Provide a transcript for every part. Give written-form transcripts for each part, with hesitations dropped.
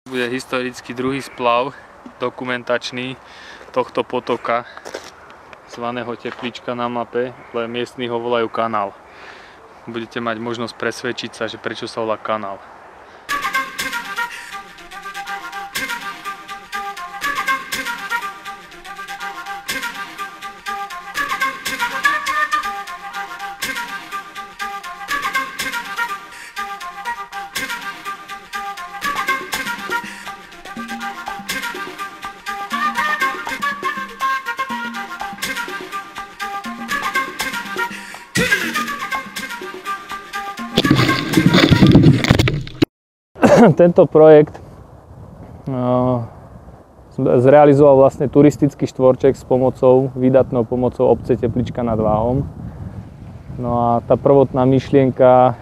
Bude historicky druhý splav, dokumentačný tohto potoka, zvaného Teplička na mape, ale miestni ho volajú kanál. Budete mať možnosť presvedčiť sa, že prečo sa volá kanál. Tento projekt zrealizoval vlastne turistický štvorček s výdatnou pomocou obce Teplička nad Váhom. No a tá prvotná myšlienka,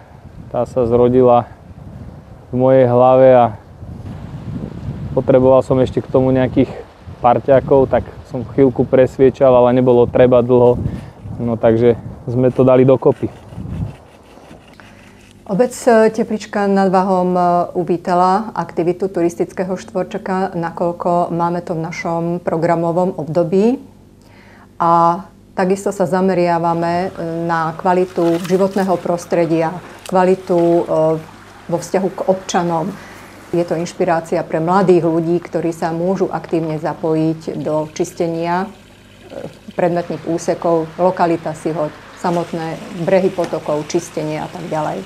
tá sa zrodila v mojej hlave a potreboval som ešte k tomu nejakých parťákov, tak som chvíľku presviečal, ale nebolo treba dlho, no takže sme to dali dokopy. Obec Teplička nad Váhom uvítala aktivitu turistického štvorčeka, nakoľko máme to v našom programovom období a takisto sa zameriavame na kvalitu životného prostredia, kvalitu vo vzťahu k občanom. Je to inšpirácia pre mladých ľudí, ktorí sa môžu aktívne zapojiť do čistenia predmetných úsekov, lokalita Sihoď, samotné brehy potokov, čistenie a tak ďalej.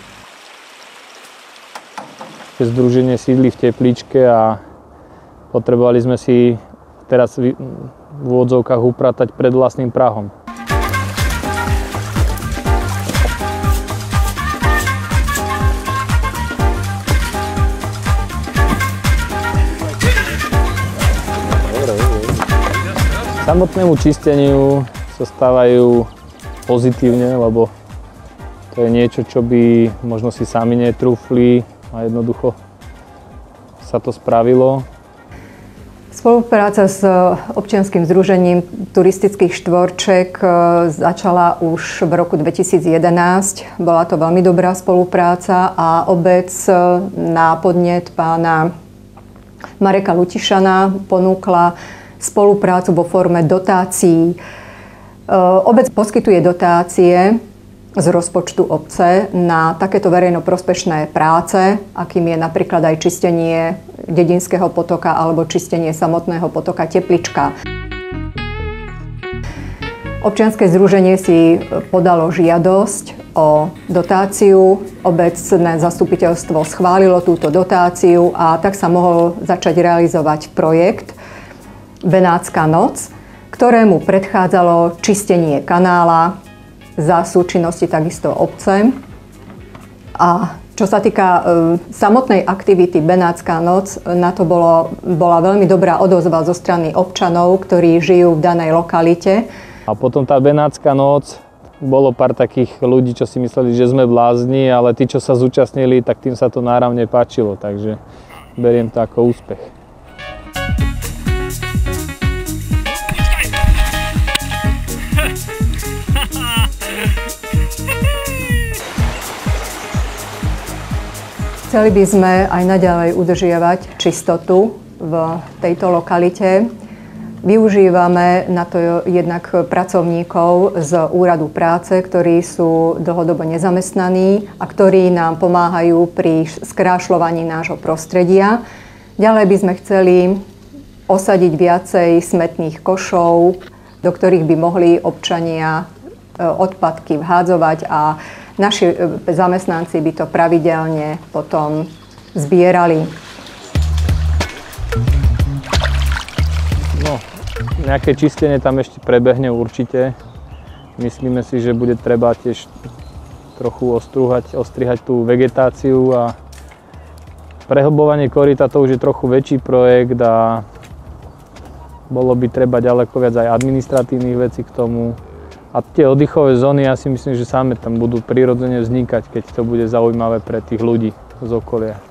Združenie sídli v Tepličke a potrebovali sme si teraz v úvodzovkách upratať pred vlastným prahom. Samotnému čisteniu sa stávajú pozitívne, lebo to je niečo, čo by možno si sami netrúfli. A jednoducho sa to spravilo. Spolupráca s občianskym združením Turistických štvorček začala už v roku 2011. Bola to veľmi dobrá spolupráca a obec na podnet pána Mareka Lutišana ponúkla spoluprácu vo forme dotácií. Obec poskytuje dotácie z rozpočtu obce na takéto verejnoprospešné práce, akým je napríklad aj čistenie Dedinského potoka alebo čistenie samotného potoka Teplička. Občianske združenie si podalo žiadosť o dotáciu, obecné zastupiteľstvo schválilo túto dotáciu a tak sa mohol začať realizovať projekt Benátska noc, ktorému predchádzalo čistenie kanála za súčinnosti takisto obce. A čo sa týka samotnej aktivity Benátska noc, na to bola veľmi dobrá odozva zo strany občanov, ktorí žijú v danej lokalite. A potom tá Benátska noc, bolo pár takých ľudí, čo si mysleli, že sme blázni, ale tí, čo sa zúčastnili, tak tým sa to náravne páčilo, takže beriem to ako úspech. Chceli by sme aj naďalej udržiavať čistotu v tejto lokalite. Využívame na to jednak pracovníkov z úradu práce, ktorí sú dlhodobo nezamestnaní a ktorí nám pomáhajú pri skrášľovaní nášho prostredia. Ďalej by sme chceli osadiť viacej smetných košov, do ktorých by mohli občania odpadky vhádzovať a naši zamestnanci by to pravidelne potom zbierali. No, nejaké čistenie tam ešte prebehne určite. Myslíme si, že bude treba tiež trochu ostrihať tú vegetáciu a prehlbovanie koryta to už je trochu väčší projekt a bolo by treba ďaleko viac aj administratívnych vecí k tomu. A tie oddychové zóny, ja si myslím, že same tam budú prirodzene vznikať, keď to bude zaujímavé pre tých ľudí z okolia.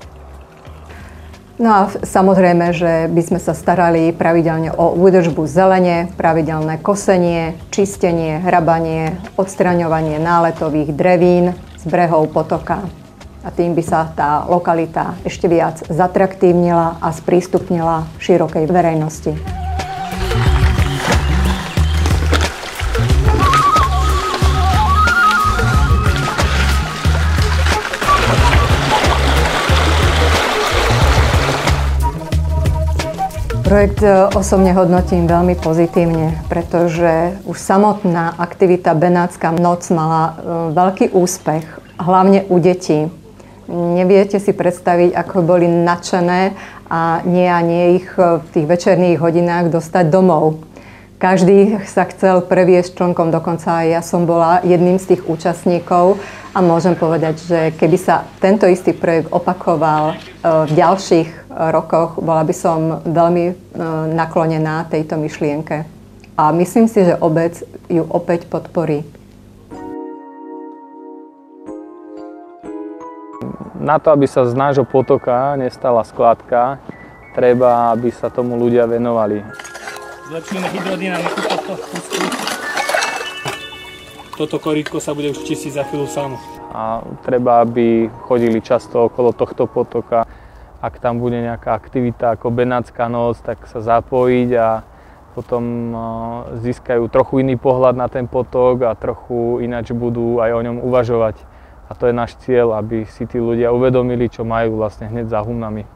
No a samozrejme, že by sme sa starali pravidelne o údržbu zelene, pravidelné kosenie, čistenie, hrabanie, odstraňovanie náletových drevín z brehov potoka. a tým by sa tá lokalita ešte viac zatraktívnila a sprístupnila širokej verejnosti. Projekt osobne hodnotím veľmi pozitívne, pretože už samotná aktivita Benátska noc mala veľký úspech, hlavne u detí. Neviete si predstaviť, ako boli nadšené a nie ich v tých večerných hodinách dostať domov. Každý sa chcel previesť člnkom, dokonca aj ja som bola jedným z tých účastníkov a môžem povedať, že keby sa tento istý projekt opakoval v ďalších rokoch, bola by som veľmi naklonená tejto myšlienke. A myslím si, že obec ju opäť podporí. Na to, aby sa z nášho potoka nestala skládka, treba, aby sa tomu ľudia venovali. Zlepšíme hydrodynamiku tohto pustu. Toto korítko sa bude už čistiť za chvíľu samo. A treba, aby chodili často okolo tohto potoka. Ak tam bude nejaká aktivita ako Benátska noc, tak sa zapojiť a potom získajú trochu iný pohľad na ten potok a trochu ináč budú aj o ňom uvažovať. A to je náš cieľ, aby si tí ľudia uvedomili, čo majú vlastne hneď za humnami.